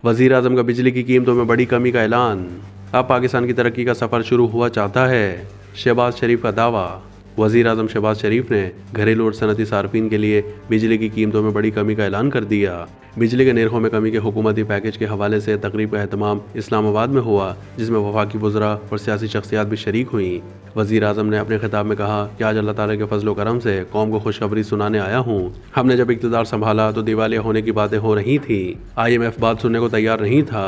वजीर आजम का बिजली की कीमतों में बड़ी कमी का ऐलान। अब पाकिस्तान की तरक्की का सफर शुरू हुआ चाहता है, शहबाज शरीफ का दावा। वजीर आजम शहबाज शरीफ ने घरेलू और सनती सार्फिन के लिए बिजली की कीमतों में बड़ी कमी का ऐलान कर दिया। बिजली के निर्खों में कमी के हुकूमती पैकेज के हवाले से तकरीब का एहतमाम इस्लामाबाद में हुआ, जिसमें वफाकी वज़रा और सियासी शख्सियात भी शरीक हुई। वजीर आजम ने अपने खिताब में कहा कि आज अल्लाह ताला के फजल करम से कौम को खुशखबरी सुनाने आया हूँ। हमने जब इक़्तिदार संभाला तो दिवालिया होने की बातें हो रही थी। IMF बात सुनने को तैयार नहीं था।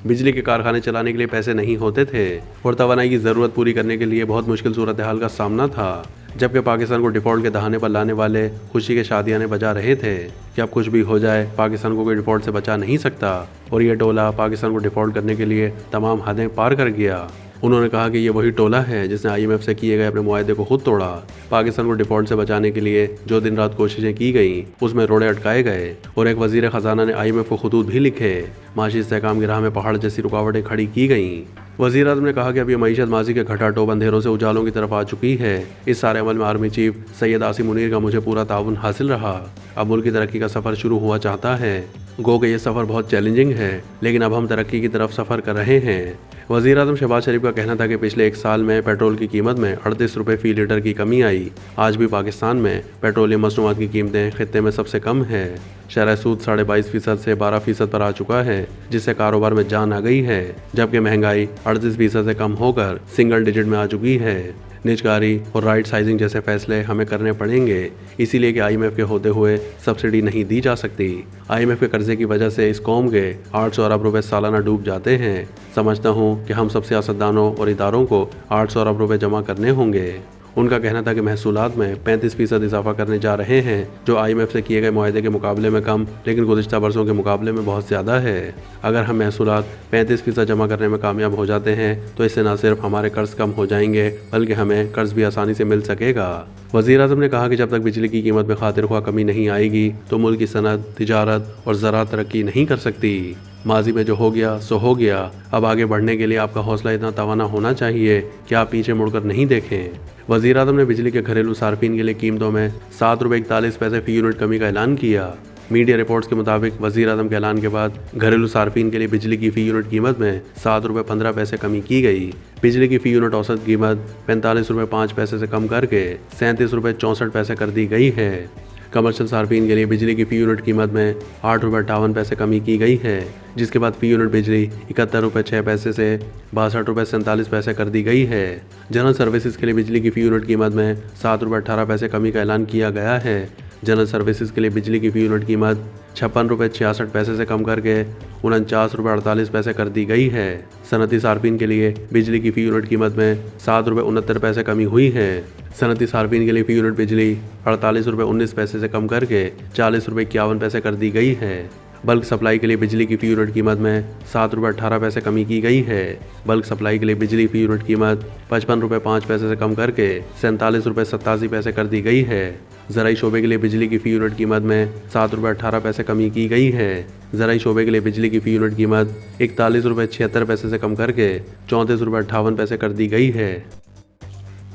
बिजली के कारखाने चलाने के लिए पैसे नहीं होते थे और तवानाई की ज़रूरत पूरी करने के लिए बहुत मुश्किल सूरत हाल का सामना था। जबकि पाकिस्तान को डिफ़ॉल्ट के दहाने पर लाने वाले खुशी के शादियाने बजा रहे थे कि अब कुछ भी हो जाए पाकिस्तान को कोई डिफ़ॉल्ट से बचा नहीं सकता, और ये टोला पाकिस्तान को डिफ़ॉल्ट करने के लिए तमाम हदें पार कर गया। उन्होंने कहा कि ये वही टोला है जिसने IMF से किए गए अपने मुआहदे को खुद तोड़ा। पाकिस्तान को डिफ़ॉल्ट से बचाने के लिए जो दिन रात कोशिशें की गई उसमें रोड़े अटकाए गए, और एक वजीर ख़जाना ने IMF को खतूत भी लिखे। माशी इस्तेहकाम की राह में पहाड़ जैसी रुकावटें खड़ी की गईं। वज़ीर आज़म ने कहा कि अब ये मईशत माजी के घटाटोप अंधेरों से उजालों की तरफ आ चुकी है। इस सारे अमल में आर्मी चीफ सैयद आसिम मुनीर का मुझे पूरा ताउन हासिल रहा। अब मुल्क की तरक्की का सफ़र शुरू हुआ चाहता है। गो कि ये सफ़र बहुत चैलेंजिंग है, लेकिन अब हम तरक्की की तरफ सफ़र कर रहे हैं। वज़ीर आज़म शहबाज शरीफ का कहना था कि पिछले एक साल में पेट्रोल की कीमत में 38 रुपये फ़ी लीटर की कमी आई। आज भी पाकिस्तान में पेट्रोलियम मसनूआत की कीमतें खित्ते में सबसे कम है। शरह सूद 22.5% से 12% पर आ चुका है, जिससे कारोबार में जान आ गई है, जबकि महंगाई 38% से कम होकर सिंगल डिजिट में आ चुकी है। निजकारी और राइट साइजिंग जैसे फैसले हमें करने पड़ेंगे, इसीलिए कि IMF के होते हुए सब्सिडी नहीं दी जा सकती। IMF के कर्जे की वजह से इस कौम के 800 अरब रुपए सालाना डूब जाते हैं। समझता हूँ कि हम सब सियासतदानों और इदारों को 800 अरब रुपए जमा करने होंगे। उनका कहना था कि महसूलात में 35% इजाफा करने जा रहे हैं, जो IMF से किए गए मुआहदे के मुकाबले में कम, लेकिन गुज़िश्ता बरसों के मुकाबले में बहुत ज़्यादा है। अगर हम महसूलात 35% जमा करने में कामयाब हो जाते हैं तो इससे न सिर्फ हमारे कर्ज कम हो जाएंगे, बल्कि हमें कर्ज भी आसानी से मिल सकेगा। वज़ीर आज़म ने कहा कि जब तक बिजली की कीमत में खातिर ख्वाह कमी नहीं आएगी तो मुल्क की सनत, तिजारत और ज़राअत तरक्की नहीं कर सकती। माजी में जो हो गया सो हो गया। अब आगे बढ़ने के लिए आपका हौसला इतना तवाना होना चाहिए कि आप पीछे मुड़कर नहीं देखें। वज़ीर आज़म ने बिजली के घरेलू सार्फिन के लिए कीमतों में 7 रुपये 41 पैसे फ़ी यूनिट कमी का ऐलान किया। मीडिया रिपोर्ट्स के मुताबिक वज़ीर आज़म के ऐलान के बाद घरेलू सार्फिन के लिए बिजली की फ़ी यूनिट कीमत में 7 रुपये 15 पैसे कमी की गई। बिजली की फ़ी यूनिट औसत कीमत 45 रुपये 5 पैसे से कम करके 37 रुपये 64 पैसे कर दी गई है। कमर्शियल सार्फिन के लिए बिजली की फ़ी यूनिट कीमत में 8 रुपये 58 पैसे कमी की गई है, जिसके बाद फ़ी यूनिट बिजली 71 रुपये 6 पैसे से 62 रुपये 47 पैसे कर दी गई है। जनरल सर्विसेज के लिए बिजली की फ़ी यूनिट कीमत में 7 रुपये 18 पैसे कमी का ऐलान किया गया है। जनरल सर्विसेज के लिए बिजली की फ़ी यूनिट कीमत 56 रुपये 66 पैसे से कम करके 49 रुपये 48 पैसे कर दी गई है। सनती सार्फिन के लिए बिजली की फ़ी यूनिट कीमत में 7 रुपये 69 पैसे कमी हुई है। सनती सार्फिन के लिए फ़ी यूनिट बिजली 48 रुपये 19 पैसे से कम करके 40 रुपये 51 पैसे कर दी गई है। बल्क सप्लाई के लिए बिजली की फ़ी यूनिट कीमत में 7 रुपये 18 पैसे कमी की गई है। बल्क सप्लाई के लिए बिजली फ़ी यूनिट कीमत 55 रुपये 5 पैसे से कम करके 47 रुपये 87 पैसे कर दी गई है। ज़राई शोबे के लिए बिजली की फ़ी यूनिट कीमत में 7 रुपये 18 पैसे कमी की गई है। ज़राई शोबे के लिए बिजली की फ़ी यूनिट कीमत 41 रुपये 76 पैसे से कम करके 34 रुपये 58 पैसे कर दी गई है।